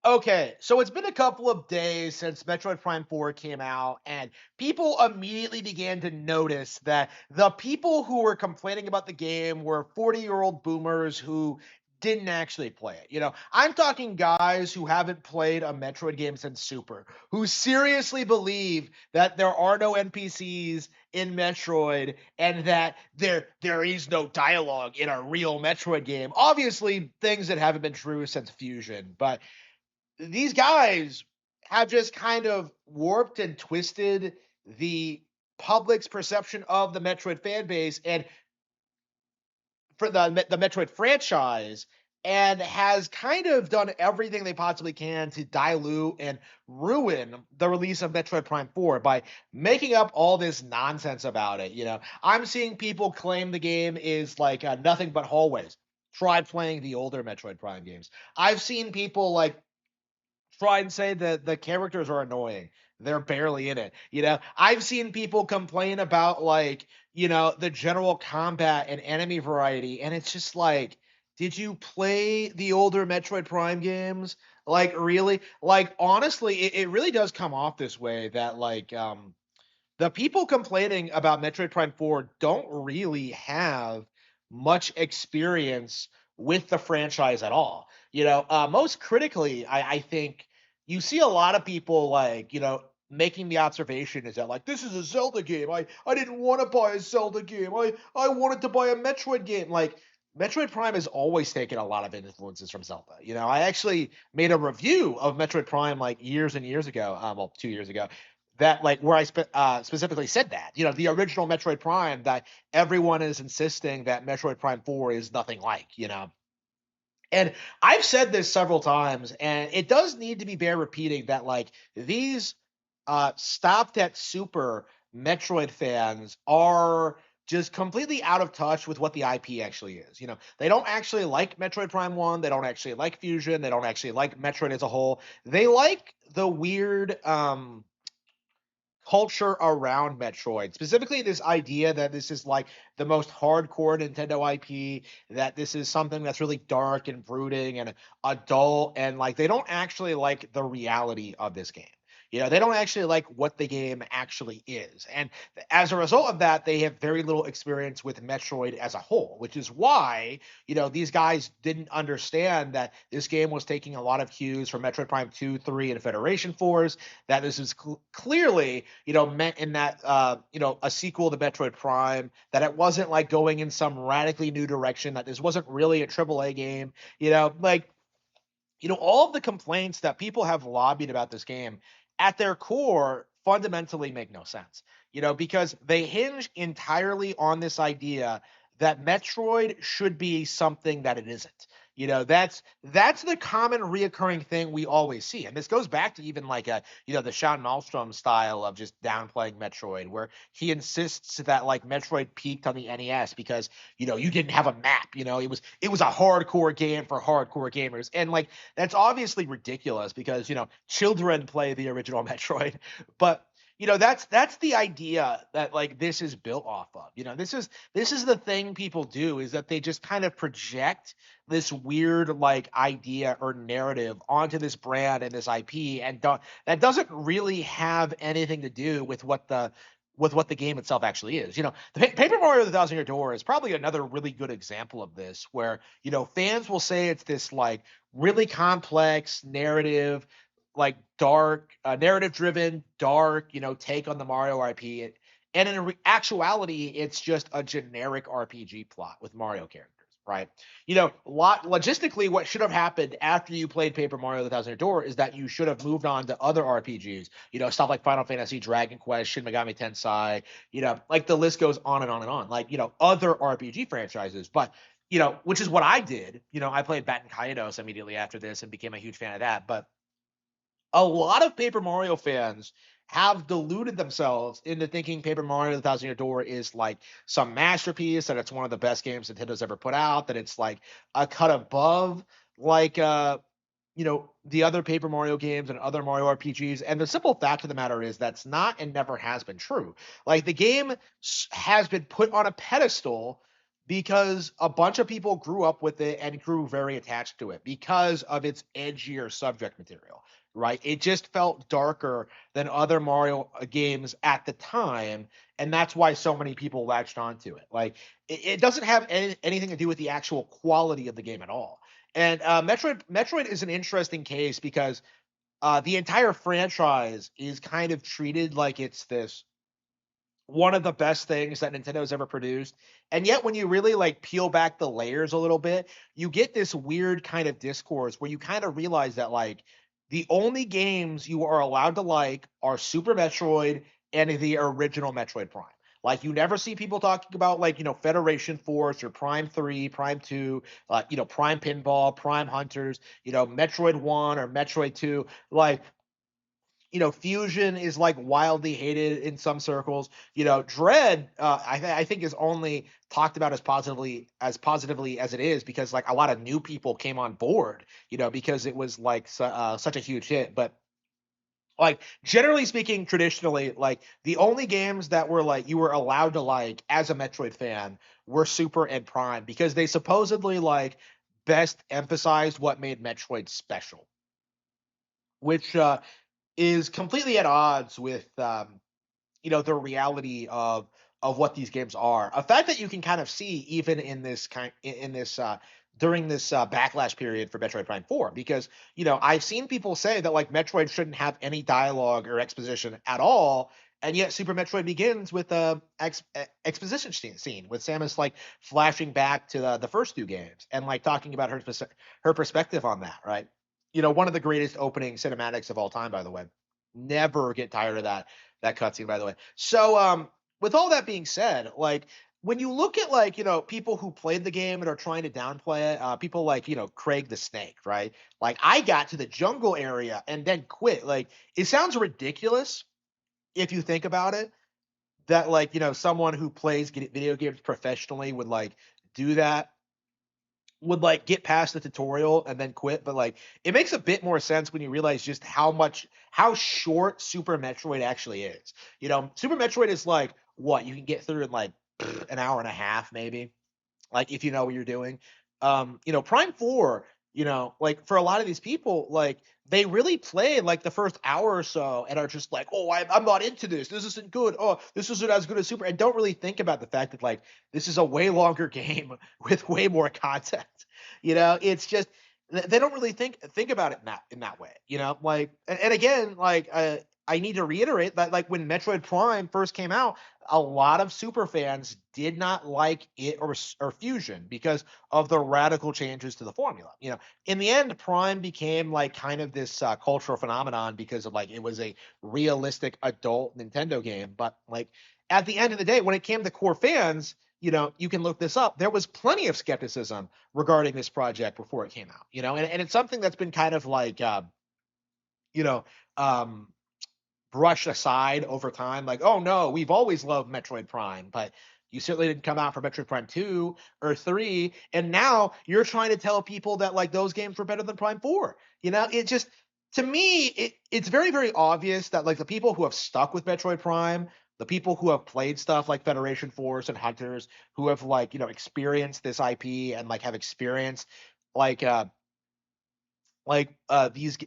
Okay, so it's been a couple of days since Metroid Prime 4 came out, and people immediately began to notice that the people who were complaining about the game were 40-year-old boomers who didn't actually play it. I'm talking guys who haven't played a Metroid game since Super, who seriously believe that there are no NPCs in Metroid and that there is no dialogue in a real Metroid game. Obviously, things that haven't been true since Fusion, but these guys have just kind of warped and twisted the public's perception of the Metroid fan base and for the Metroid franchise, and has kind of done everything they possibly can to dilute and ruin the release of Metroid Prime 4 by making up all this nonsense about it. I'm seeing people claim the game is like nothing but hallways. Try playing the older Metroid Prime games. I've seen people like try and say that the characters are annoying. They're barely in it. I've seen people complain about like, the general combat and enemy variety, and it's just like, did you play the older Metroid Prime games? Like, really? Like, honestly, it really does come off this way that like the people complaining about Metroid Prime 4 don't really have much experience with the franchise at all. Most critically, I think you see a lot of people like, making the observation is that like this is a Zelda game. I didn't want to buy a Zelda game. I wanted to buy a Metroid game. Like Metroid Prime has always taken a lot of influences from Zelda. I actually made a review of Metroid Prime like years and years ago, well, 2 years ago, that like where I specifically said that the original Metroid Prime that everyone is insisting that Metroid Prime 4 is nothing like. And I've said this several times, and it does need to be bear repeating that like these stopped at Super Metroid fans are just completely out of touch with what the IP actually is. They don't actually like Metroid Prime 1, they don't actually like Fusion, they don't actually like Metroid as a whole. They like the weird culture around Metroid. Specifically, this idea that this is like the most hardcore Nintendo IP, that this is something that's really dark and brooding and adult, and like they don't actually like the reality of this game. They don't actually like what the game actually is. And as a result of that, they have very little experience with Metroid as a whole, which is why, these guys didn't understand that this game was taking a lot of cues from Metroid Prime 2, 3, and Federation Force, that this is clearly, meant in that, a sequel to Metroid Prime, that it wasn't like going in some radically new direction, that this wasn't really a AAA game, like, all of the complaints that people have lobbied about this game at their core fundamentally make no sense, because they hinge entirely on this idea that Metroid should be something that it isn't. That's the common reoccurring thing we always see. And this goes back to even like the Sean Malmstrom style of just downplaying Metroid, where he insists that like Metroid peaked on the NES because, you didn't have a map. It was a hardcore game for hardcore gamers. And like that's obviously ridiculous because, children play the original Metroid, but that's the idea that like this is built off of. This is the thing people do, is that they just kind of project this weird like idea or narrative onto this brand and this IP, and that doesn't really have anything to do with what the game itself actually is. The Paper Mario: The Thousand Year Door is probably another really good example of this, where fans will say it's this like really complex narrative, like dark, narrative driven, dark, take on the Mario IP. And in actuality, it's just a generic RPG plot with Mario characters, right? Logistically, what should have happened after you played Paper Mario: The Thousand Year Door is that you should have moved on to other RPGs, stuff like Final Fantasy, Dragon Quest, Shin Megami Tensei, like the list goes on and on and on, like, other RPG franchises. But, which is what I did. I played Batten Kaitos immediately after this and became a huge fan of that. But a lot of Paper Mario fans have deluded themselves into thinking Paper Mario: The Thousand Year Door is like some masterpiece, that it's one of the best games Nintendo's ever put out, that it's like a cut above like the other Paper Mario games and other Mario RPGs. And the simple fact of the matter is that's not and never has been true. Like the game has been put on a pedestal because a bunch of people grew up with it and grew very attached to it because of its edgier subject material, right? It just felt darker than other Mario games at the time, and that's why so many people latched onto it. Like, it doesn't have anything to do with the actual quality of the game at all. And Metroid is an interesting case because the entire franchise is kind of treated like it's this one of the best things that Nintendo's ever produced. And yet when you really like peel back the layers a little bit, you get this weird kind of discourse where you kind of realize that like the only games you are allowed to like are Super Metroid and the original Metroid Prime. Like you never see people talking about like, Federation Force or Prime 3, Prime 2, Prime Pinball, Prime Hunters, Metroid 1 or Metroid 2. Like Fusion is like wildly hated in some circles. Dread, I think is only talked about as positively as it is because like a lot of new people came on board. Because it was like such a huge hit. But like generally speaking, traditionally, like the only games that were like you were allowed to like as a Metroid fan were Super and Prime because they supposedly like best emphasized what made Metroid special, which is completely at odds with the reality of what these games are. A fact that you can kind of see even in this during this backlash period for Metroid Prime 4 because I've seen people say that like Metroid shouldn't have any dialogue or exposition at all, and yet Super Metroid begins with a exposition scene with Samus like flashing back to the first two games and like talking about her perspective on that, right? One of the greatest opening cinematics of all time, by the way. Never get tired of that cutscene, by the way. So, with all that being said, like when you look at like people who played the game and are trying to downplay it, people like Craig the Snake, right? Like I got to the jungle area and then quit. Like it sounds ridiculous if you think about it. That like someone who plays video games professionally would like do that would like get past the tutorial and then quit, but like it makes a bit more sense when you realize just how short Super Metroid actually is. Super Metroid is like what you can get through in like an hour and a half maybe, like if you know what you're doing. Prime 4, like for a lot of these people, like they really play like the first hour or so and are just like, oh, I'm not into this. This isn't good. Oh, this isn't as good as Super, and don't really think about the fact that like this is a way longer game with way more content. It's just they don't really think about it in that way. Like and again, like I need to reiterate that like when Metroid Prime first came out, a lot of super fans did not like it or Fusion because of the radical changes to the formula. In the end, Prime became like kind of this cultural phenomenon because of like it was a realistic adult Nintendo game. But like at the end of the day, when it came to core fans, you can look this up. There was plenty of skepticism regarding this project before it came out. And it's something that's been kind of like you know um brushed aside over time. Like, oh no, we've always loved Metroid Prime, but you certainly didn't come out for Metroid Prime 2 or 3. And now you're trying to tell people that like those games were better than Prime 4. It just to me, it's very, very obvious that like the people who have stuck with Metroid Prime, the people who have played stuff like Federation Force and Hunters, who have like, experienced this IP and like have experienced like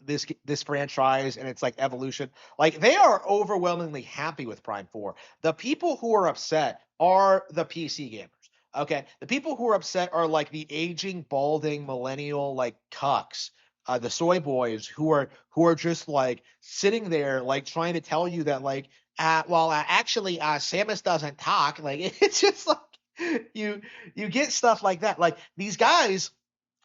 this franchise and its like evolution, like they are overwhelmingly happy with Prime 4. The people who are upset are the PC gamers. Okay, the people who are upset are like the aging balding millennial like cucks, the soy boys who are just like sitting there like trying to tell you that like actually Samus doesn't talk. Like it's just like you get stuff like that. Like these guys,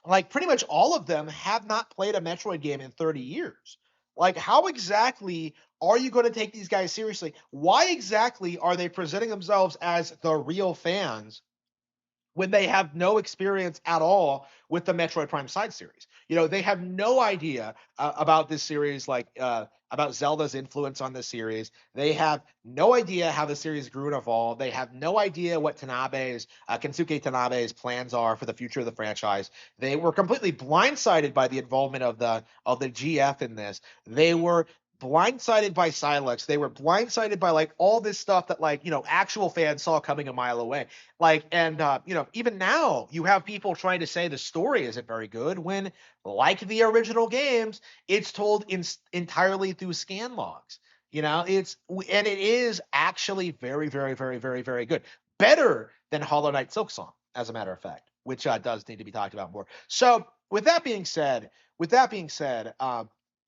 like pretty much all of them have not played a Metroid game in 30 years. Like, how exactly are you going to take these guys seriously? Why exactly are they presenting themselves as the real fans when they have no experience at all with the Metroid Prime side series? They have no idea about this series, like about Zelda's influence on this series. They have no idea how the series grew and evolved. They have no idea what Kensuke Tanabe's plans are for the future of the franchise. They were completely blindsided by the involvement of the GF in this. They were blindsided by Silex. They were blindsided by like all this stuff that like, actual fans saw coming a mile away. Like, and even now you have people trying to say the story isn't very good when, like the original games, it's told entirely through scan logs. And it is actually very, very, very, very, very good. Better than Hollow Knight Silksong, as a matter of fact, which does need to be talked about more. So with that being said,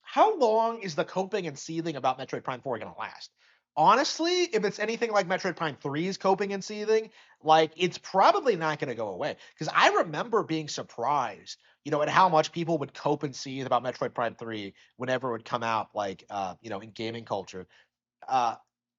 how long is the coping and seething about Metroid Prime 4 going to last? Honestly, if it's anything like Metroid Prime 3's coping and seething, like it's probably not going to go away. Because I remember being surprised, at how much people would cope and seethe about Metroid Prime 3 whenever it would come out, like, in gaming culture. Uh,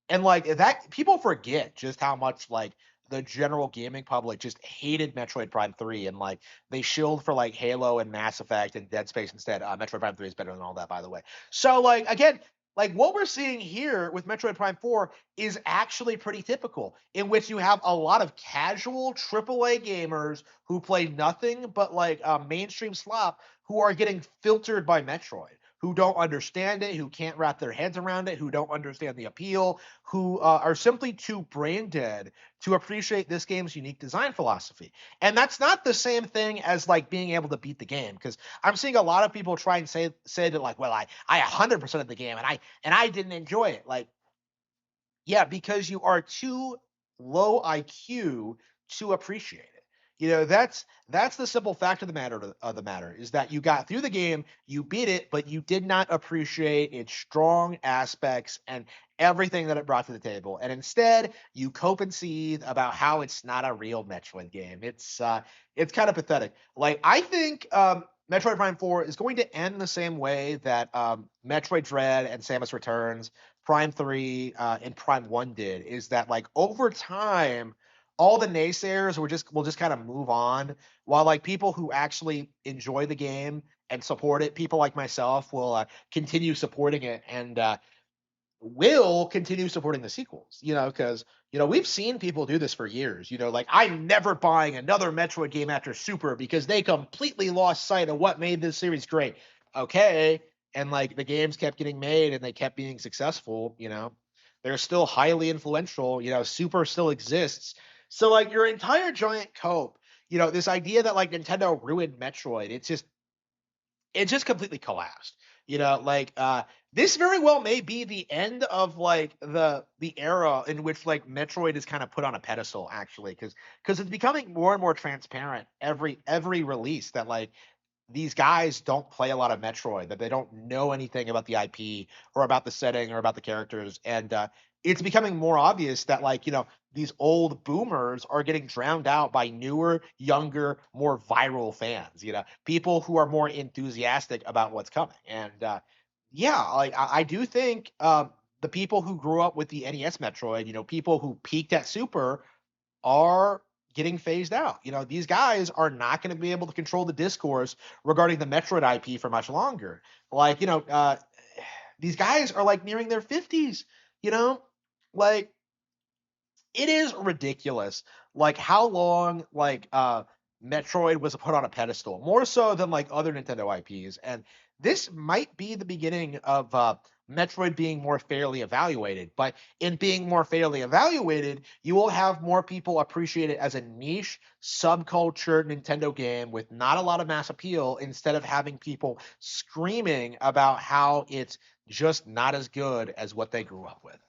and like that, people forget just how much like the general gaming public just hated Metroid Prime 3 and like they shilled for like Halo and Mass Effect and Dead Space instead. Metroid Prime 3 is better than all that, by the way. So like again, like what we're seeing here with Metroid Prime 4 is actually pretty typical, in which you have a lot of casual AAA gamers who play nothing but like mainstream slop who are getting filtered by Metroid, who don't understand it, who can't wrap their heads around it, who don't understand the appeal, who are simply too brain dead to appreciate this game's unique design philosophy. And that's not the same thing as like being able to beat the game, because I'm seeing a lot of people try and say that like, well, I 100% of the game and I didn't enjoy it. Like, yeah, because you are too low IQ to appreciate it. That's the simple fact of the matter is that you got through the game, you beat it, but you did not appreciate its strong aspects and everything that it brought to the table. And instead, you cope and seethe about how it's not a real Metroid game. It's kind of pathetic. Like I think Metroid Prime 4 is going to end the same way that Metroid Dread and Samus Returns, Prime 3, and Prime 1 did, is that like over time, all the naysayers will just kind of move on, while like people who actually enjoy the game and support it, people like myself, will continue supporting it and will continue supporting the sequels, because we've seen people do this for years. Like I'm never buying another Metroid game after Super because they completely lost sight of what made this series great. Okay, and like the games kept getting made and they kept being successful. They're still highly influential. Super still exists. So like your entire giant cope, this idea that like Nintendo ruined Metroid, it just completely collapsed. Like this very well may be the end of like the era in which like Metroid is kind of put on a pedestal, actually, because it's becoming more and more transparent every release that like these guys don't play a lot of Metroid, that they don't know anything about the IP or about the setting or about the characters. And it's becoming more obvious that, like, these old boomers are getting drowned out by newer, younger, more viral fans, people who are more enthusiastic about what's coming. And yeah, like, I do think the people who grew up with the NES Metroid, people who peaked at Super, are getting phased out. These guys are not going to be able to control the discourse regarding the Metroid IP for much longer. Like, these guys are like nearing their 50s, you know? Like, it is ridiculous like how long like Metroid was put on a pedestal, more so than like other Nintendo IPs. And this might be the beginning of Metroid being more fairly evaluated. But in being more fairly evaluated, you will have more people appreciate it as a niche subculture Nintendo game with not a lot of mass appeal, instead of having people screaming about how it's just not as good as what they grew up with.